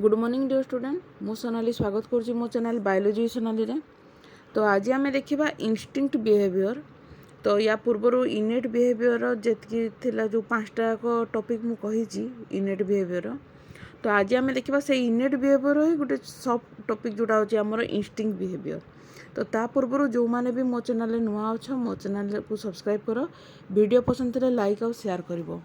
Good morning dear student मु सोनाली स्वागत करुँची मो चैनल बायोलॉजी सोनाली रे। तो आज आम देखा इंस्टिंक्ट बिहेवियर। तो या पूर्वर इनेट बिहेवियर जी जो 5टा टॉपिक मु कही इनेट बिहेवियर। तो आज आम देखा से इनेट बिहेवियर ही गोटे सब टॉपिक जोटा होची हमर इंस्टिंक्ट बिहेवियर। तो ता पूर्वर जो माने भी मो चैनल नुआ अच्छा मो चैनल को सब्सक्राइब कर, वीडियो पसंद थे लाइक और शेयर कर।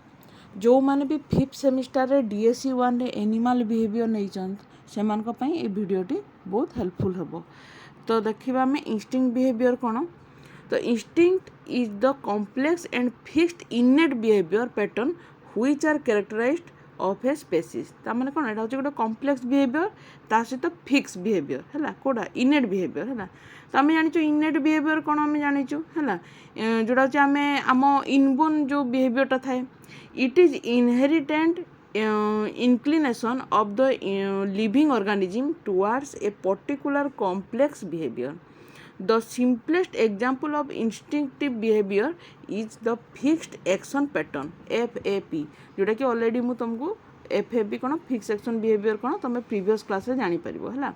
जो माने भी 5th सेमिस्टर रे DSC 1 रे एनिमल बिहेवियर नहीं से ये वीडियोटी बहुत हेल्पफुल हम। तो देखा आम इंस्टिंक्ट बिहेवियर कौन। तो instinct is the complex and fixed innate behaviour pattern which are characterized of a species. ताने कौन एटा गोटे कॉम्प्लेक्स बिहेवियर ता सहित फिक्स बिहेवियर है कोड़ा इनेट बिहेवियर है। तो आम जानी इनेट बिहेवियर कौन आम जानीचु है जोटा हूँ आम आम इनबोर्न जो बिहेवियरटा थाए it is inherent inclination of the living organism towards a particular complex behavior. The simplest example of instinctive behavior is the fixed action pattern FAP जोटा कि ऑलरेडी मु तुमको FAP कौन फिक्स एक्शन बिहेवियर कौन तुम previous class रे जानी परिबो है।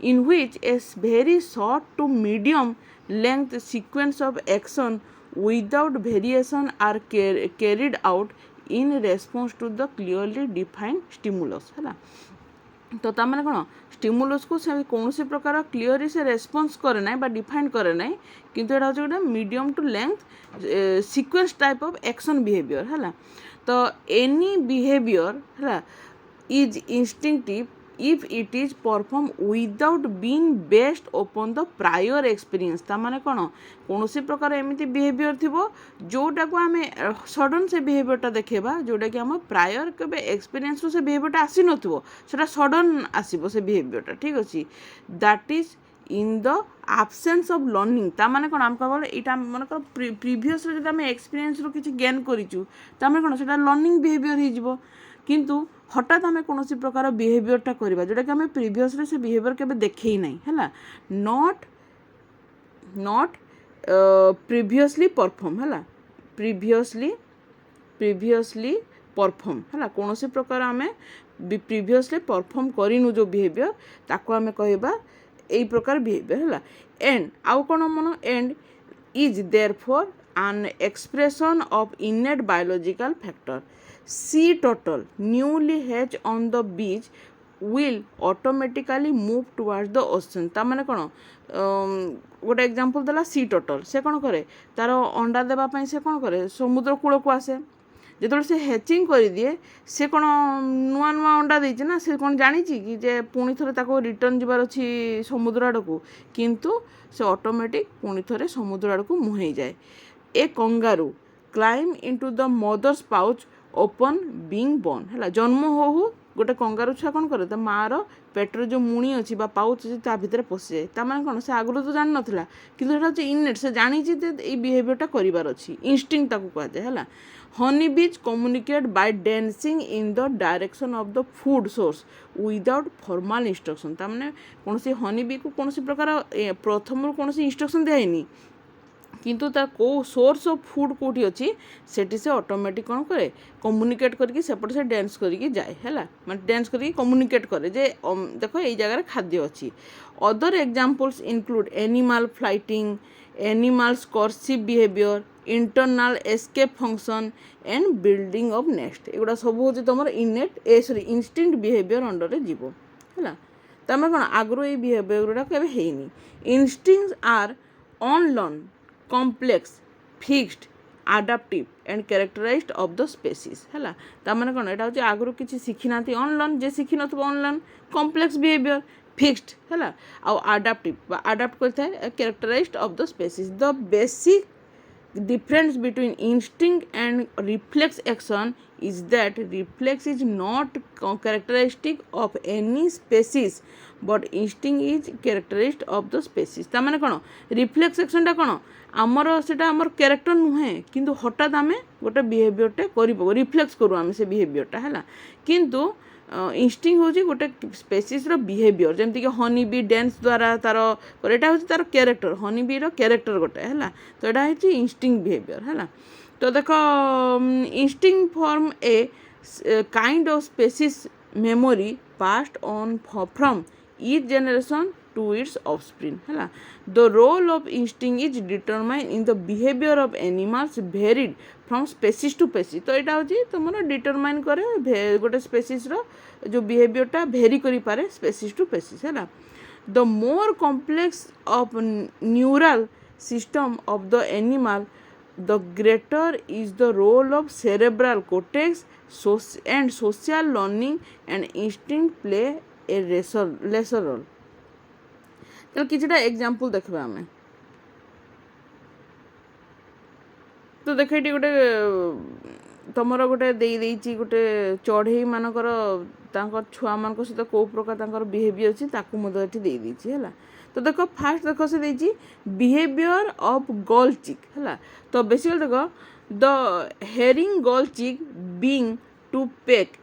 In which a very short to medium length sequence of action without variation are carried out in response to the clearly defined stimulus है। तो ताने कौन स्टिमुलस को से कौन सी प्रकार क्लीयरली से रेस्पॉन्स करे ना बा डिफाइन करे ना किंतु एटा गोटे medium to length sequence type of action behaviour है। तो एनी बिहेवियर है is instinctive if it is performed without being based upon the prior experience। ताने कौन सी प्रकार एमती बिहेवियर थी जोटा को आम सडन से बिहेवियरटा देखा जोटा कि आम प्रायर के एक्सपीरियंस से बिहेवियरटा आसी ना सडन आसो से बिहेवियरटा ठीक अच्छे that is in the absence of learning। ताने कौन आम कह यहाँ मन कर प्रीवियस जो आम एक्सपीरियंस रू किसी गेन करूँ ताने कौन से लर्निंग बिहेवियर हो किंतु हठात आम कौन प्रकार बिहेवियरटा करवा जोटा कि आम प्रीवियस से बिहेवियर के देखे ही नहीं है नॉट प्रीवियसली परफॉर्म है प्रीवियसली परफॉर्म है कौन प्रकार आम प्रीवियसली परफॉर्म करूँ जो बिहेवियर ताको आम कहवा यही प्रकार बिहेवियर है। एंड आउ कौन मन and is therefore an expression of innate biological factor। Sea turtle newly hatched on the beach will automatically move towards the ocean। ता माने कौन गोटे एग्जांपल देला सी टर्टल से कौन करे तार अंडा देवाई से कौन करे समुद्र कूल को आसे जो से हैचिंग कर दिए से कौन नुआ नुआ अंडा देना ना से कौन जानी कि जे पुणी थे रिटर्न जीवार अच्छी समुद्र आड़ को किंतु से ऑटोमेटिक पुणी थे समुद्र आड़ को मुहई जाए। A kangaroo climbs into the mother's pouch upon being born है जन्म हो गोटे कंगारू छुआ कौन करे तो माँ पेटर जो मुणी अच्छी पाउच अच्छी ता भितर पशि जाए ताने कौन से आगुरी तो जान नाला कि इनेट से जानी बिहेवियरटा करार अच्छी इंस्टिंक्ट ताकू कहुए है। Honey bees communicate by dancing in the direction of the food source without formal instruction ताने कौन से हनी बी को कौन प्रकार प्रथम कौन इंस्ट्रक्शन दिखाई किंतु तार को सोर्स ऑफ फूड कौटी अच्छी सेठी से ऑटोमेटिक कौन करे कम्युनिकेट करके सेपटे से डांस करके जाए है मैं डांस करके कम्युनिकेट करे जे देखो ये जगह खाद्य अच्छी। Other examples include animal fighting animals courtship behaviour internal escape function and building of nest एगुड़ा सब हूँ तुम इनेट सॉरी इंस्टिंक्ट बिहेवियर अंडर जीव है। तमें कौन आगु ये बिहेवियर गुड़ा है instincts are unlearn complex fixed adaptive and characterized of the species है। ताने कौन यहाँ हूँ आगु किसी शिखी ना अनलर्न जे शिखी न अनलर्न कम्प्लेक्स बिहेवियर फिक्स्ड है आउ आडाप्टिव आडाप्ट करता characterized of the species. The basic difference between instinct and reflex action is that reflex is not characteristic of any species but instinct is characteristic of the species। ता माने कौन reflex action टा कौन आमर सेटा आमर character नुहे किंतु हठात आम गोटे बिहेवियरटे कर रिफ्लेक्स करूँ आम से बिहेवियरटा है किंतु इंस्टिंक्ट हूँ गोटे स्पेसीज बिहेवियर जमती कि हनी बी डांस द्वारा तार यहाँ हूँ तार कैरेक्टर हनी बी कैरेक्टर गोटे है तो यहाँ हूँ इंस्टिंक्ट बिहेवियर है। तो देख instinct form a kind of species memory passed on from each generation to its offspring ହେଲା the role of instinct is determined in the behavior of animals varied from species to species तो यहाँ हूँ तुम determine करे गोटे species जो बिहेवियरटा भेरी करें species to species है the more complex of neural system of the animal the greater is the role of cerebral cortex and social learning and instinct play a lesser role तो किछटा example देखबा हमें तो देख ये गोटे तुमर गोटे देची गोटे चढ़ई मानकर छुआ मान सहित कौ प्रकार बिहेवियर अच्छी मुझे देती है तो देख फास्ट देख से देती बिहेवियर ऑफ गल चिक है तो बेसिकली देख the herring gull chick being to peck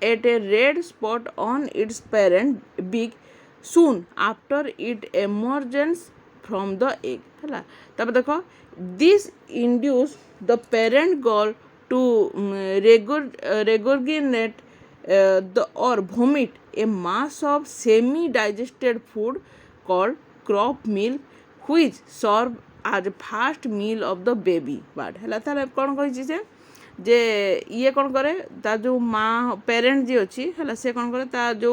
at a red spot on its parent beak soon after it emerges from the egg है तब देख this induce the parent gull to regurgitate or vomit a mass of semi-digested food called crop milk which serve as first meal of the baby bird है तार कौन कही से जे ये कौन करे ता जो माँ पेरेंट जी अच्छी है से कौन करे ता जो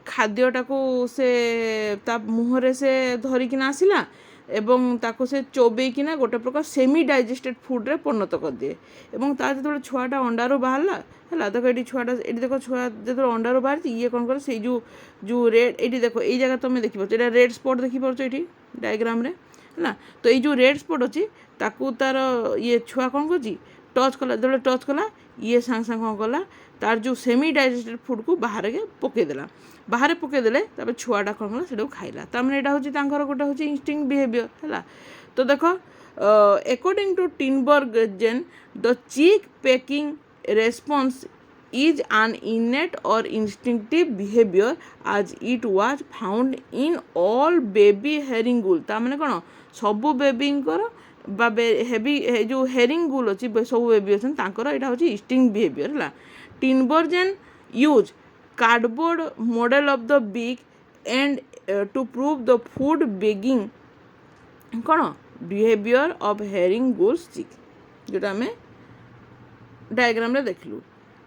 खाद्यटा को से ता मुहरे से धरिकिना आसला एवं ताको से चोबेकिना गोटे प्रकार सेमी डाइजेस्टेड फुड्रे परिणत कर दिए एवं ता जो छुआटा अंडारू बाहरला है देख ये छुआटा ये देख छुआ जो अंडारू बाहर ये कौन करे से जो रेड ये देख ये जगह तुम देखिए ये रेड स्पॉट देखिपुच ये डायग्राम रे है तो ये जो रेड स्पॉट अच्छी ताकू तार ये छुआ कौन कर टच कला जो टच कला ये सांग सांग कौन कला तार जो सेमी डाइजेस्टेड फुड को बाहर के पकईदेला बाहर पकईदेले छुआटा कौन कला से खाइला तमें यहाँ हूँ गोटे हूँ इंस्टिंक्ट बिहेवियर है तो देख according to Tinbergen the chick pecking response is an innate or instinctive behavior as it was found in all baby herring gull ता माने कौन सबू बेबींकर हेवी जो हेरिंग गुल अच्छी सब बेबी अच्छे यहाँ हूँ इंस्टिंक्ट बिहेवियर है Tinbergen use cardboard model of the beak and to prove the food begging कौन behaviour of herring gulls chick जोटा आम डायग्राम रे देखलु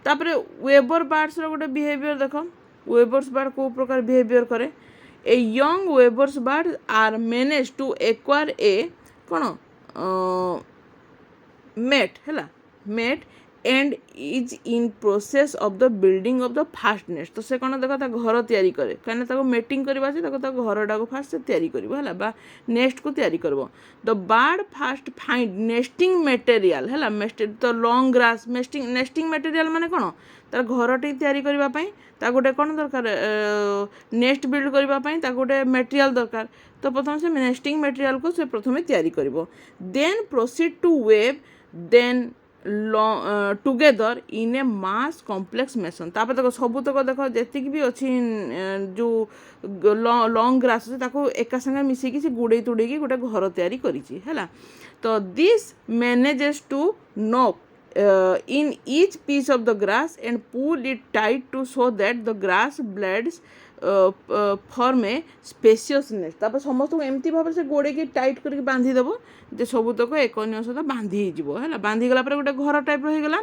तापर वेबर बार्ड्स गोटे बिहेवियर देख वेबर्स बार्ड को प्रकार बिहेवियर करे a young weavers bird are manage to acquire a कौन मेट है mate and is in process of the building of the first nest तो से कौन देख घर तैयारी करे कहीं मेटिंग करवा घरटा को फास्ट तैयारी कर नेस्ट को तैयारी कर the bird first find nesting material है तो लॉन्ग ग्रास नेस्टिंग मटेरियल माने कौन तार घरटी तैयारी करने गोटे कौन दरकार नेस्ट बिल्ड करने गोटे मटेरियल दरकार तो प्रथम से नेस्टिंग मटेरियल को से प्रथम तैयारी कर then proceed to weave them together in a mass complex mason तापर देख सबूतक देख जी भी अच्छी जो लॉन्ग ग्रास अच्छे एका संगे मिसेकी से गुड़े तुड़े गोटे घर तैयारी करी है तो this manages to knock in each piece of the grass and pull it tight to so that the grass blades form a spaciousness तापर समस्त एमती भाव से गोड़े की टाइट करके बांधी देव जे सबूतक एक अन्य सहित बांधी है बांधी गला गोटे घर टाइप रहीगला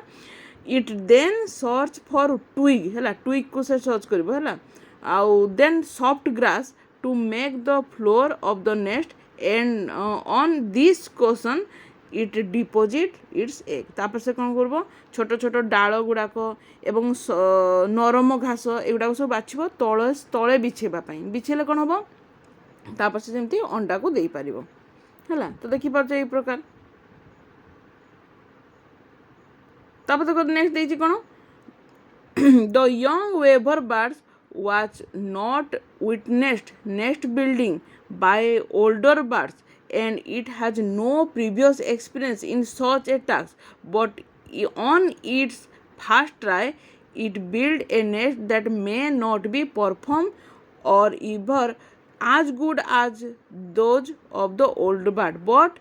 it then search for twig है ट्विग को से सर्च कर आउ then soft grass to make the floor of the nest and on this cushion it deposit its egg तापर से कौन कर छोट छोट डाल गुड़ाक एवं नरम घास एगुड़ा सब बाछब तले तले बिछेवाई बिछेले कौन हम तापर से जमी अंडा को दे पार है तो देखिपार ये प्रकार तापर तक नेक्स्ट देखिए कौन the young weaver birds was not witnessed nest building by older birds and it has no previous experience in such a task but on its first try it built a nest that may not be performed or ever as good as those of the old bird but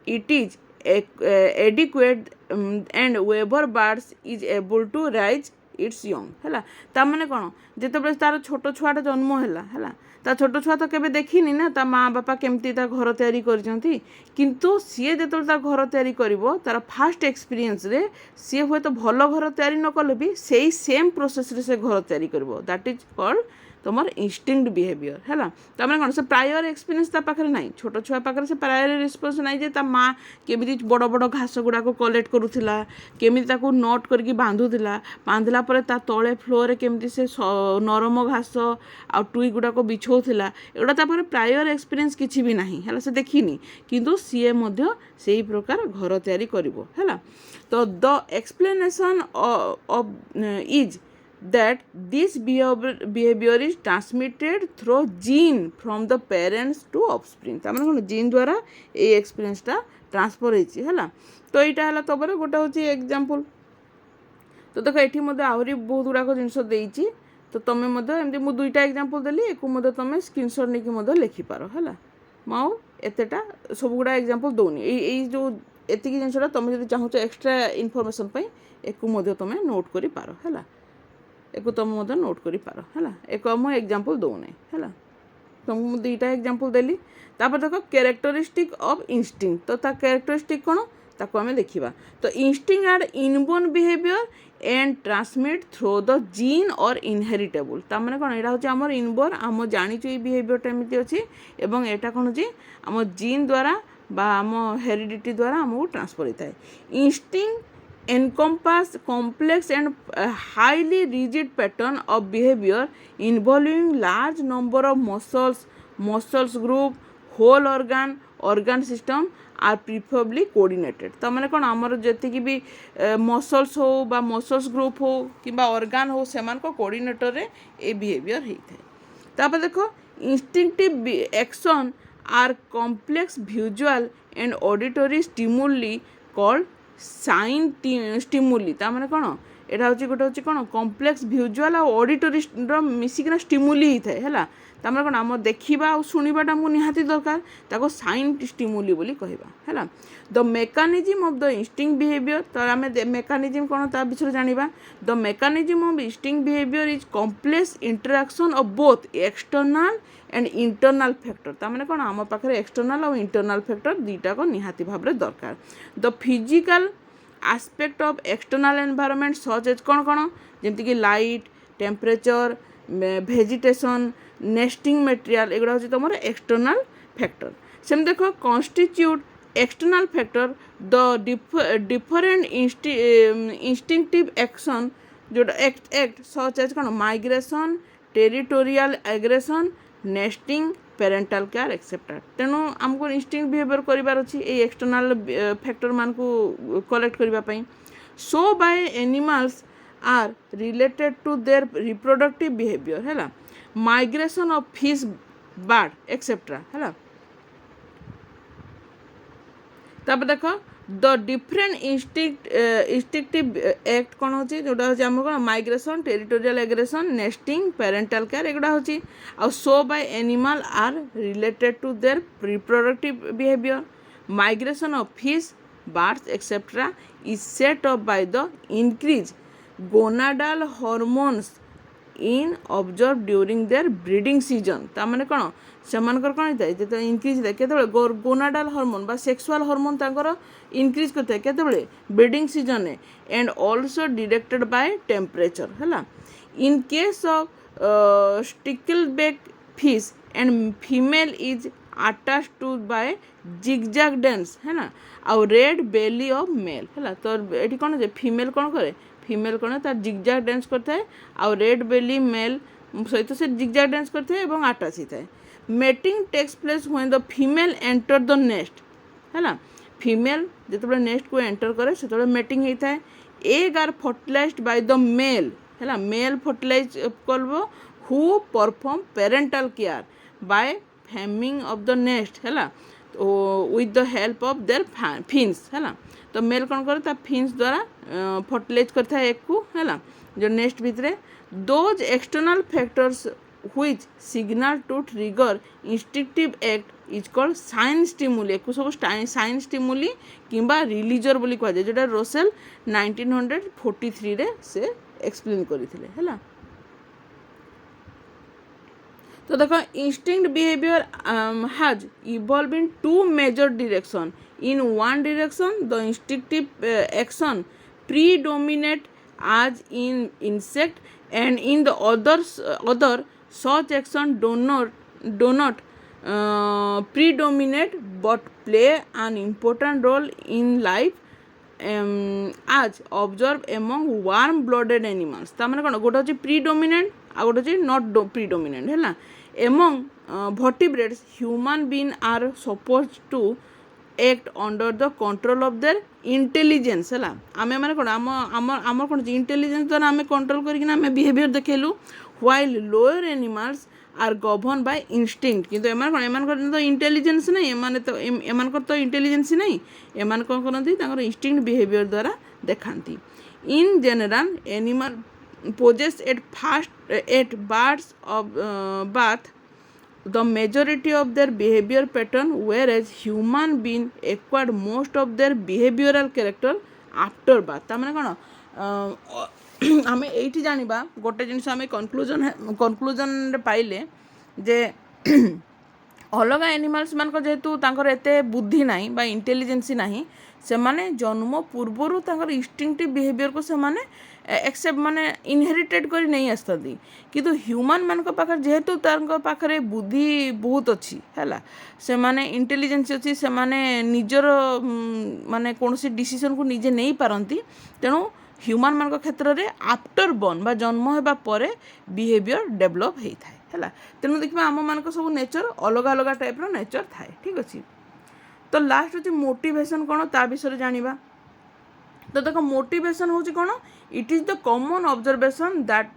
it is adequate and weaver birds is able to rise it's young है ताने कौन जिते तार छोट छुआटा जन्म है ता छोट छुआ तो केवे देखिनी ना ता माँ बापा केमती ता घर तैयारी करछंती किंतु सीए जेतबेले तार घर तैयारी करिवो तार फास्ट एक्सपीरियंस रे सीए हुए तो भल घर तैयारी न कले भी सेही सेम प्रोसेस रे से घर तैयारी करिवो दैट इज कॉल्ड तुम इंस्टिंक्ट बिहेवियर है ताने कौन से प्रायर एक्सपीरियंस ता पाखरे नहीं छोट छुआ पाखरे से प्रायर रिस्पॉन्स नहीं जे ता माँ केमिति बड़ बड़ घास गुड़ाक कलेक्ट करूला केमिति ताकू नट करके बांधुला बांधला परे ता तले फ्लोर केमिति से नरम घास आ टुई गुड़ाक बिछौला एगुड़ा तापर प्रायर एक्सपीरियंस किसी भी नहीं है से देखिनी किंतु सीए मध्य सेही प्रकार घर तैयारी करिवो है तो the explanation of is that this behavior is transmitted through gene from the parents to offspring तार कौन जीन द्वारा ये एक्सपीरियंसटा ट्रांसफर होती है तो यहाँ है तब गोटे हूँ एग्जांपल तो देख ये आहरी बहुत गुड़ाक जिनस देती तो तुम्हें एमती मुझे दुईटा एग्जांपल देली एक तुम स्क्रीनशॉट नहीं लिखिपार है मु एतेटा सब गुड़ा एग्जांपल दौनी ये जो एति जिनसा तुम जो चाहूँ एक्सट्रा इनफॉरमेशन एक तुम नोट कर पार है एक तुम नोट कर पार है एक मुझे एग्जांपल दौने है तुमको दुईटा एग्जांपल देली तापर देख कैरेक्टरिस्टिक ऑफ इंस्टिंक्ट तो ता कैरेक्टरिस्टिक कौन ताको आमे देखिबा तो instinct are inborn behaviour and transmit through the gene और इनहेरिटेबल ता माने कौन एटा होची हमर इनबोर्न हम जानिछु ए बिहेवियरटा एमिति अछि एवं एटा कौन होची हम जीन द्वारा बा हम हेरिडिटी द्वारा हमको ट्रांसफर होता है instinct encompass complex and highly rigid pattern of behavior involving large number of muscles group whole organ system are preferably coordinated तो माने कौन आमर जति भी मसल्स हो बा मसल्स ग्रुप हो कि ऑर्गन हो से कोऑर्डिनेटर रे ए बिहेवियर होता है तापर देखो instinctive action are complex visual and auditory stimuli called sign stimuli ता माने कौन एटा हूँ गोटे हूँ कौन कॉम्प्लेक्स विजुअल और ऑडिटरी मिसिकिना स्टिमुली होता है ता माने कौन आम देखा और शुणाटा आमको निहाती दरकार ताको साइन स्टिमुली बोली कहबा है the mechanism of the instinct behaviour तो आम मेकानिज्म कौन ता विषय जानिबा the mechanism of instinct behaviour is complex interaction of both external and internal factor ता माने कौन आम पाखे एक्सटर्नल और इंटरनल फैक्टर दुईटा को निहाती भाव में दरकार the physical aspect of external environment such as कौन कौन जमती कि light temperature vegetation nesting material एगुड़ा हूँ तुम एक्सटर्नल फैक्टर सेम देख constitute external factor the different instinctive action जोटा एक्ट सच एज कौन migration territorial aggression nesting parental care एक्सेप्टा तेणु आमको इंस्टिंक्ट बिहेवियर करार अच्छी एक्सटर्नल फैक्टर मान को कलेक्ट करने so by animals are related to their reproductive behaviour है माइग्रेशन ऑफ फिश बर्ड एक्सेप्टा है तब देख द डिफरेंट इंस्टिंक्टिव एक्ट कौन होची जोटा होची हम कौन migration territorial aggression nesting parental care एगुड़ा होची आ so by animal are related to their reproductive behaviour migration of fish birds etcetera is set up by the increase gonadal hormones in observe during their breeding season ता माने कौन से कौन होता है जो इनक्रीज होता है केतबे गोनाडाल हार्मोन बा सेक्सुअल हार्मोन तांकर इनक्रीज करता है केतबे breeding season and also directed by temperature है in case of stickleback fish and female is attached to by zigzag dance है ना आउ रेड बेली ऑफ मेल है तो ये कौन फीमेल कौन करे फीमेल कौन तार जिगजैग डेंस करता है आउ रेड बेली मेल सहित से जिगजैग डेंस करता है और अटैच होता है mating takes place when the female enter the nest है फीमेल जो नेस्ट को एंटर करे से मेटिंग होता है egg are fertilized by the male है मेल फर्टिलाइज करब who perform parental care by fanning of the nest है with the help of their fins है तो मेल कौन करे फिन्स द्वारा फर्टिलाइज करता है एक को है जो नेस्ट भितर those external factors which signal to trigger instinctive act is called sign stimuli एक सब साइन स्टिमुली किंबा रिलीजर बोली कह जाए जोटा रोसेल 1943 रे से एक्सप्लेन करथिले हैला। तो देखो instinct behavior has evolved in two major direction. In one direction the instinctive action predominate as in insect, and in the other such action do not predominate but play an important role in life as observed among warm blooded animals। ता माने कोन गोटे होची predominant आ गोटे होची not predominant हैला। among vertebrates human beings are supposed to act under the control of their intelligence हैला। आमे माने कोन आम कोन इंटेलिजेंस द्वारा आमे कंट्रोल करिकिना आमे behaviour देखेलु, while lower animals are governed by instinct। किंतु एमान तो इंटेलिजेंस नहीं, एमान तो इंटेलिजेंस नहीं, एमान कोन करंती तांकर इंस्टिंक्ट बिहेवियर द्वारा देखांती। In general animal possess at birth the majority of their behavior pattern, whereas human being acquired most of their behavioral character after birth। ता माने कोन आमे एठी जानिबा गोटे जिनिस आमे कंक्लूजन रे पाइले जे अलग एनिमल्स मान को जेहेतु तांकर एते बुद्धि नाही बा इंटेलिजेंसी नाही, से माने जन्म पूर्वरु तांकर इंस्टिंक्टिव बिहेवियर को से माने एक्सेप्ट माने इनहेरिटेड करी नहीं आस्तदी। किंतु ह्यूमन मान को पाखर जेहेतु तांकर पाखरे बुद्धि बहुत अछि हैला, से माने इंटेलिजेंस अछि, से माने निजर माने कोनोसी डिसीजन को निजे नहीं पारंती। तेणु ह्यूमन मान को क्षेत्र रे आफ्टर बर्न बा जन्म हेबा परे बिहेवियर डेवलप हेई थाए हैला। तेणु देखिबा आम मान को सब नेचर अलग अलग टाइप रो नेचर थाए, ठीक अछि। तो लास्ट होची मोटिवेशन कोन ता विषय जानिबा। तो देखो मोटिवेशन होची कोन, it is the common observation that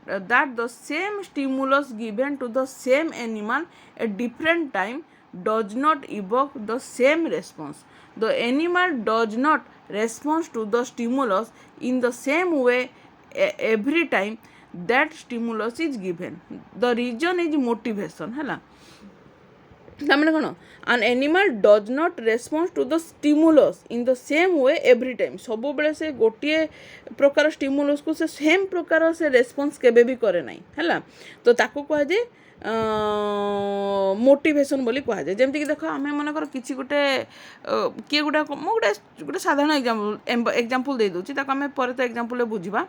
the same stimulus given to the same animal at different time does not evoke the same response. The animal does not respond to the stimulus in the same way every time that stimulus is given. The reason is motivation हैला। तामने कोन an animal does not respond to the stimulus in the same way every time। सब बेले से गोटिए प्रकार stimulus को से same प्रकार से response केबे भी करे नाही हैला। तो ताको कह जे मोटिवेशन बोली कह जाए। जेमति कि देखो आमे मन कर किछि गोटे के गोटे मो गोटे साधारण एग्जांपल दे दोछि, ताको आमे पर तो एग्जांपल ले बुझिबा।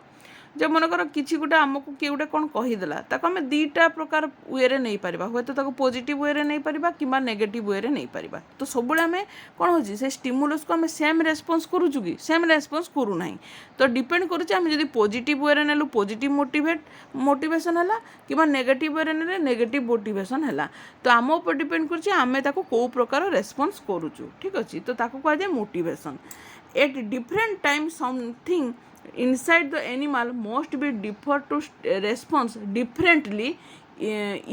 जब मन कर किछि गोटे आमको के गोटे कोन कहि देला, ताको आमे दीटा प्रकार वे रे नहीं परिबा, होय तो ताको पॉजिटिव वे रे नहीं परिबा किबा नेगेटिव वे रे नहीं परिबा। तो सब बेले आमे कोन होछि से स्टिमुलस को आमे सेम रेस्पॉन्स करू जुगी, सेम रेस्पॉन्स करू नाही। तो डिपेंड करू जे आमे जदी पॉजिटिव वे रे नेलु पॉजिटिव मोटिवेशन हला किबा नेगेटिव वे रे नेले नेगेटिव मोटिवेशन हला। तो आम ऊपर डिपेंड करू जे आमे ताको को प्रकार रेस्पॉन्स करूछु, ठीक अछि। तो ताको कह जे motivation. At different time something inside the animal must be differ to response differently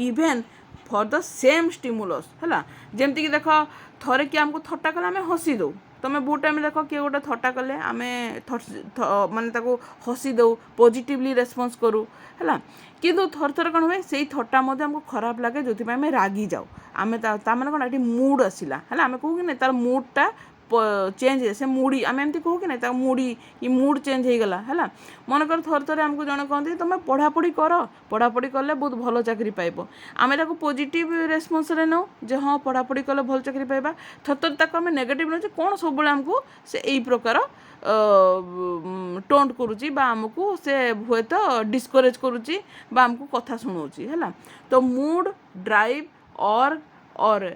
even for the same stimulus हैला। जेमति कि देखो थरे कि हमको थट्टा कले आमे हसी दो, तमे बहुत टाइम देखो कि गोटे थट्टा कले आमे माने ताको हसी दो पॉजिटिवली रेस्पॉन्स करू हैला। किंतु थर थर कोन होय सेही थट्टा मध्ये हमको खराब लागे, जोथि आमे रागी जाऊ, आमे ता माने कोन एटी मूड आसिला हैला। आमे कहू कि नै तार मूडटा चेंज से मुड़ी आम एमती कहू कि ना मुड़ी कि मूड चेंज हो गला है। मन कर थर थर आमको जन कहते तुम पढ़ापढ़ी कर, पढ़ापढ़ी कले बहुत भल चाकरी पाइब, आम पॉजिटिव रेस्पॉन्स रे नौ जे हाँ पढ़ापढ़ी कले भल चाकरी पाइबा। थर थर ताको आम नेगेटिव नौ कौन सब आमको से यही प्रकार टोंट करुच्ची बा आमको से हुए तो डिस्करेज करुच्ची बा आमको कथा शुणाउची है। तो मूड ड्राइव और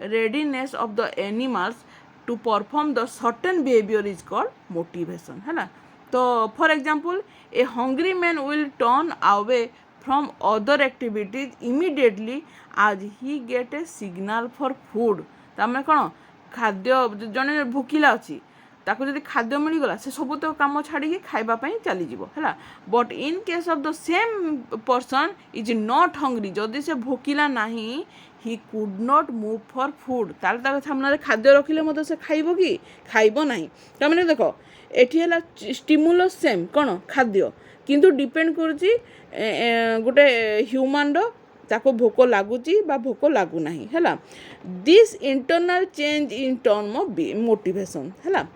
readiness of the animals to perform the certain behavior is called motivation है ना। तो for example a hungry man will turn away from other activities immediately as he get a signal for food। Tame कोन खाद्य जने भूखिला अछि ताको जदि खाद्य मिली गला से सब तो काम छाड़ी के खाइबा पई चली जिवो हैला। But in case of the same person is not hungry, जदि से भूखिला नाही he could not move for food, तार तार सामने खाद्य रखिले मते से खाइबो कि खाइबो नाही। त माने देखो एठी हला स्टिमुलस सेम कोन खाद्य, किंतु डिपेंड करूची गोटे ह्यूमन रो ताको भोक लागुची बा भोक लागु नाही हैला। This internal change in term of motivation हैला।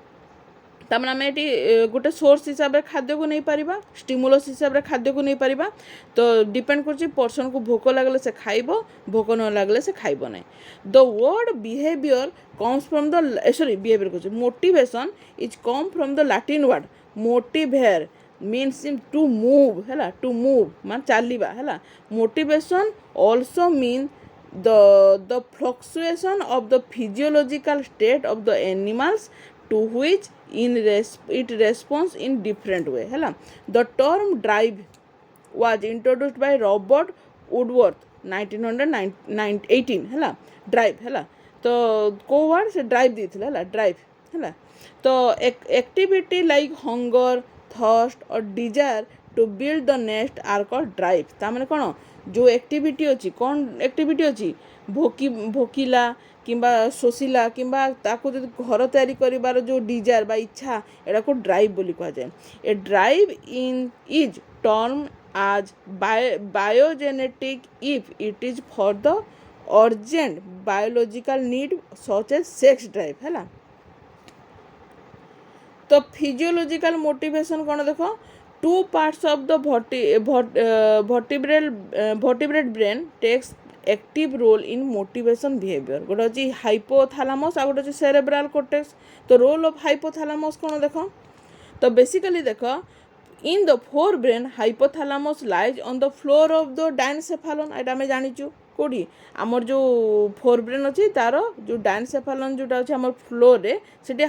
ताମାନେ आम ये गोटे सोर्स हिसाब से खाद्य को नहीं पारिबा स्टिमुलस हिसाब से खाद्य को नहीं पारिबा तो डिपेंड कर पर्सन को भोक लगले से खाइब भोक न लगले से खाइब नहीं the word behaviour comes from the sorry behaviour कहूँ motivation is come from the Latin word motivare means to move है टू मूव मान चलवा है motivation also mean the fluctuation of the physiological state of the animals to which it responds in different way है the term drive was introduced by Robert Woodworth 1918 है drive है तो को word से drive दी है ड्राइव है तो activity like hunger thirst और desire to build the nest are called drive ताମାନେ କ'ଣ जो एक्टिविटी अच्छी कौन एक्टिविटी अच्छी भोकिला किंबा शोषिला किंबा ताको जो घर तैयारी करिबार जो डिजायर बा इच्छा एटा को ड्राइव बोली कहा जाए a drive in is term as biogenetic if it is for the urgent biological need such as sex drive है तो फिजियोलॉजिकल मोटिवेशन कौन देखो two parts of the vertebrate brain takes active role in motivation behavior गोटे अच्छी hypothalamus आ गोटे cerebral cortex तो role of hypothalamus कौन देख तो बेसिकली देख in the fore brain hypothalamus lies on the floor of the diencephalon एटा आम जाचु कौटी आमर जो फोर ब्रेन अच्छी तार जो डायनसेफालन जोटा अच्छे आम फ्लोर रे से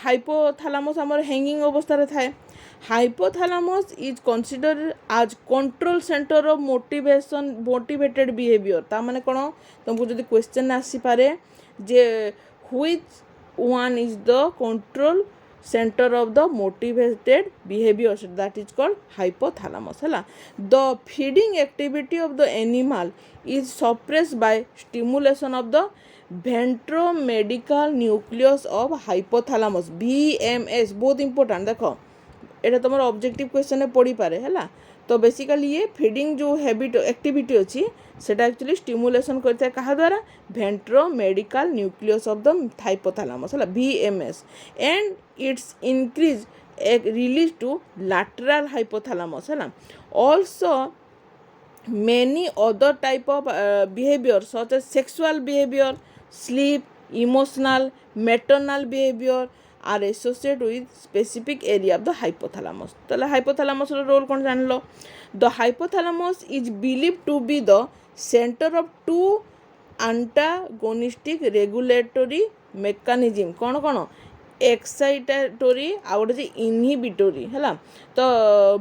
हाइपोथैलेमस आमर हैंगिंग अवस्था थाए hypothalamus is considered as control centre of motivated behaviour ता माने कौन तुमको जब क्वेश्चन आसी पारे जे which one is the control centre of the motivated behaviour that is called hypothalamus है the feeding activity of the animal is suppressed by stimulation of the ventromedical nucleus of hypothalamus VMS बहुत important देखो एटा तुम objective question में पढ़ी पारे है तो बेसिकली ये फीडिंग जो हैबिट एक्टिविटी अच्छी सेटा एक्चुअली स्टिमुलेशन करता है कहा द्वारा ventromedial nucleus of the hypothalamus है VMS and its increase release to lateral hypothalamus है also many other type of behavior such as sexual behavior sleep emotional maternal behavior are associated with specific area of the hypothalamus तो hypothalamus role कौन जान लो the hypothalamus is believed to be the center of two antagonistic regulatory mechanism कौन कौन excitatory आ गोटे इनहिबिटोरी है तो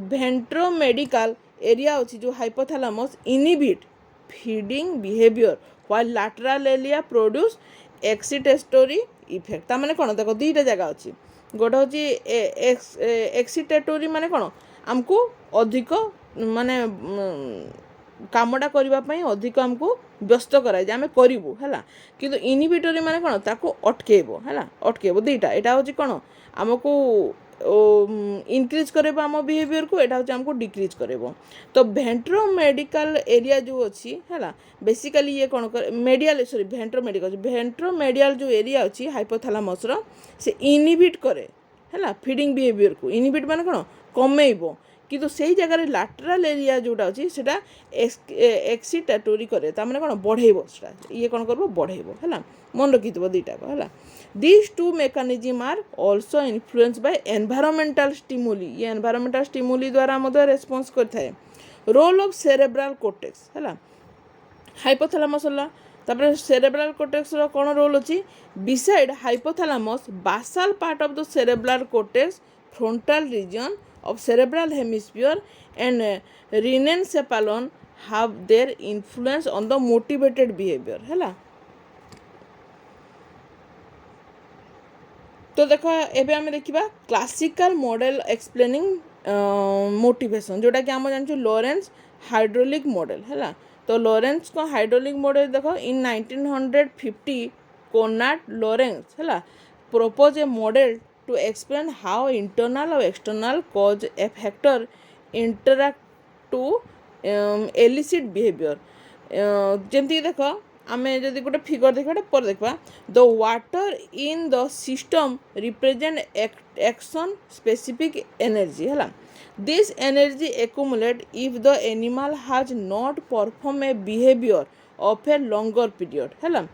वेंट्रोमेडिकल area अच्छी जो hypothalamus inhibit feeding behaviour while lateral area produce excitatory effect ता माने कौन देखो दुईटा जगह अच्छी गोटे हूँ एक्सिटेटरी माने कौन आमको अधिक माने कामटा करने अधिक आमको व्यस्त कराए जे आम करूँ है कि इनहिबिटरी माने कौन ताको अटकेब है अटकेब दुईटा यहाँ हूँ कौन आमको इंक्रीज करेबो आम बिहेवियर को एटा हूँ आमको डिक्रीज करेबो तो वेंट्रोमेडिकल एरिया जो अच्छी है बेसिकली ये कौन कर मेडियल सॉरी वेंट्रोमेडियल जो एरिया अच्छी हाइपोथैलेमस रो से इनहिबिट करे है फीडिंग बिहेवियर को इनहिबिट माने कौन कमेइबो किंतु से जगह लैटरल एरिया जोटा अच्छी से एक्सिटेटरी करे ताने कौन बढ़ेब ये कौन कर बढ़ेब है मन रखी दुईटा है this two mechanism are also influence by environmental stimuli ये एनवायरमेंटल स्टिमुली द्वारा रेस्पॉन्स करता है रोल ऑफ सेरेब्रल कॉर्टेक्स है हाइपोथैलेमस है सेरेब्रल कॉर्टेक्स रो कौन रोल अच्छी beside hypothalamus basal part of the cerebral cortex frontal region of cerebral hemisphere and renencephalon have their influence on the motivated behavior है तो देखो एबे आम देखा क्लासिकल मॉडल एक्सप्लेनिंग मोटिवेशन जोटा कि आम जानछु लॉरेंस हाइड्रोलिक मॉडल है तो लॉरेंस को हाइड्रोलिक मॉडल देखो इन 1950 कोनार्ड लॉरेंस है propose A model to explain how internal or external cause a factor interact to elicit behavior जमती देख आमे जदि गोटे फिगर देखा पर देखा the water in the system represent action specific energy है this energy accumulate if the animal has not performed a behavior of a longer period है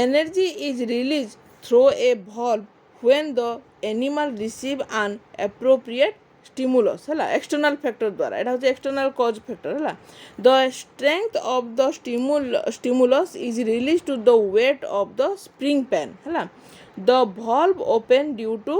energy is released through a valve when the animal receive an appropriate stimulus है external factor द्वारा एटा होचे external cause factor है the strength of the stimulus is released to the weight of the spring pan है the valve open due to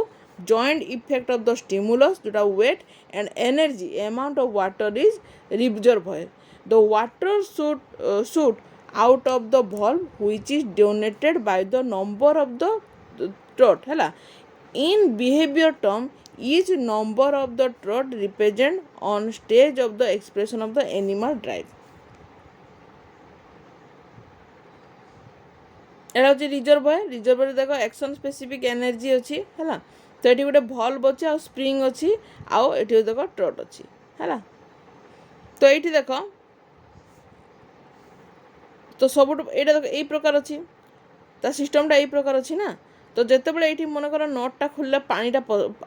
joint effect of the stimulus to the weight and energy amount of water is reservoir the water shoot out of the valve which is donated by the number of the trot है in behavior term each number of the trot represent on stage of the expression of the animal drive एटा होची reservoir देखो action specific energy अच्छी है तो ये गोटे भल्व अच्छे आ spring अच्छी आउ ये देख ट्रट अच्छी है तो ये देख तो सब यहाँ देख यही प्रकार अच्छी ता सिस्टमटा यही प्रकार अच्छी ना तो जितेबाला ये मनकर नटटा खोलला पानीटा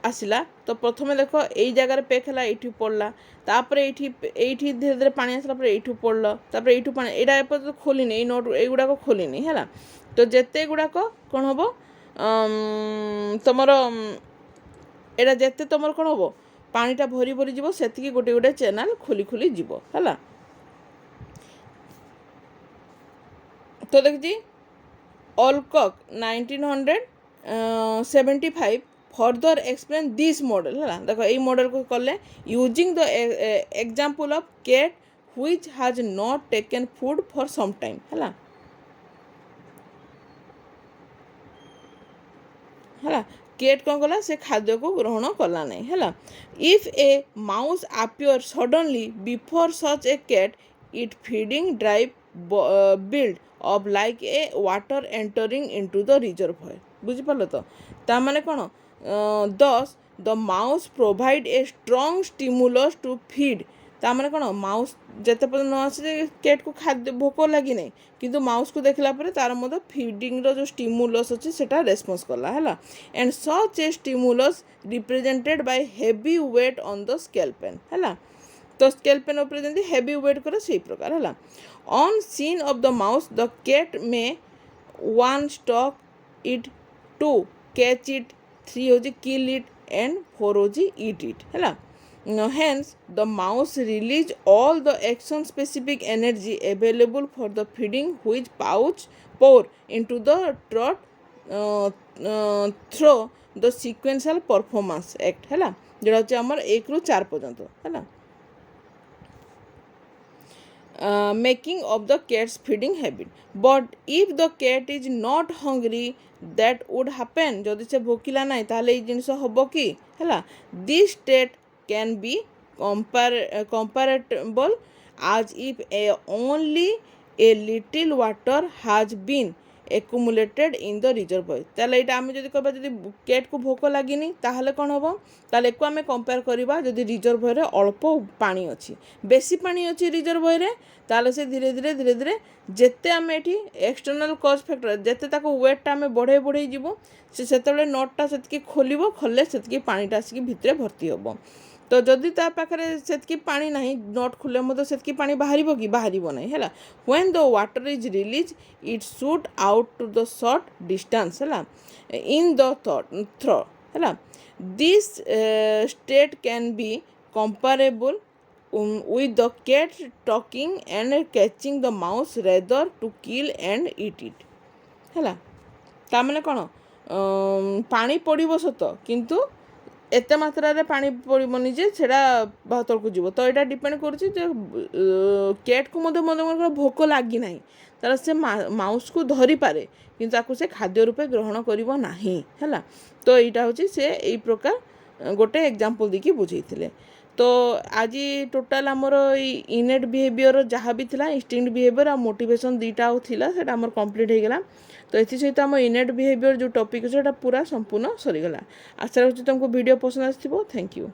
आसला तो प्रथम देख यही जगार पेक है ये पड़ला तापर ये धीरे धीरे पानी आसला ये पड़ल तापर ये पानी यहाँ एपर्त खोलनी ये नट युवाक खोलनी है तो जिते गुड़ाक कौन हम तुमर एटा जिते तुम कौन हम पानीटा भरी भरी जीव से गोटे गोटे चैनल खोली खोली जीव है तो देखिए Alcock 1975 further explain this model है देखो ये मॉडल को कले using the example of cat which has not taken food for some time है केट कौन कला से खाद्य को ग्रहण कला नहीं है if a mouse appear suddenly before such a cat it feeding drive build of like a water entering into the reservoir बुझिपाल तो ता माने कौन thus the mouse provide a strong stimulus to feed ता माने कौन माउस जेते पर्यंत न आसे कैट को खाद्य भोक लगी नहीं किंतु माउस को देखला परे तार मध्य फीडिंग रो जो स्टिमुलस अछि सेटा रेस्पॉन्स करला हला and such a stimulus represented by heavy weight on the scale pan हला तो स्केल पेन ऊपर जेंती हेवी वेट करे सेही प्रकार हला on seen of the mouse the cat में 1 स्टॉक इट 2 कैच इट 3 होजी किल इट एंड 4 होजी ईट इट हला hence the mouse release all the action specific energy available for the feeding which pour into the trot through the sequential performance act है जोड़ा होचे हमर 1 ରୁ 4 पर्यंत है making of the cat's feeding habit but if the cat is not hungry that would happen जदि से भोकिला नहीं ताले ये जिनिस हबो कि है this state can be comparable as if only a little water has been accumulated in the reservoir ताले इटा आमे जदि कहबा जदि कैट को भोक लागिनी ताहले कोन हबो ताले एको आमे कंपेयर करिबा जदि रिजर्वयर रे अल्प पानी अछि बेसी पानी अछि रिजर्वयर रे ताले से धीरे धीरे जेते आमे एठी एक्सटर्नल कॉज फैक्टर जेते ताको वेट आमे बढ़े बढ़े जीवो से सेतेबेले नटटा सेतकी खोलिबो खोलले सेतकी पानीटा आसी भितरे भर्ती हबो तो जदि ता पाखरे सेतकी पानी नाही नट खुले मते सेतकी पानी बाहरिबो कि बाहरिबो नाही हैला when the water is release it shoot out to the short distance हैला इन द थ्रो हैला this state can be comparable with the cat talking and catching the mouse rather to kill and eat it हैला ता माने कोन पानी पड़िबो सत किंतु एते मात्रा रे पानी पड़िबोनी जे सेडा बाहतल को जीवो तो एटा डिपेंड करूची जे कैट को मधे मधे भोक लागी नाही तार से माउस को धरी पारे किंतु ताको से खाद्य रूपे ग्रहण करिवो नाही हैला तो एटा होची से एई प्रकार गोटे एग्जांपल दिकी बुझेइथिले तो आज टोटाल आमर इनेट बिहेवियर जहाँ भी थिला इंस्टिंक्ट बिहेवियर आ मोटिवेशन दुईटा थिला सेटा आमर कंप्लीट हो गला तो एथि सहित आम इनेट बिहेवियर जो टॉपिक है पूरा संपूर्ण सरीगला आशा रखुच्छी तुमको वीडियो पसंद आसिथिबो थैंक यू।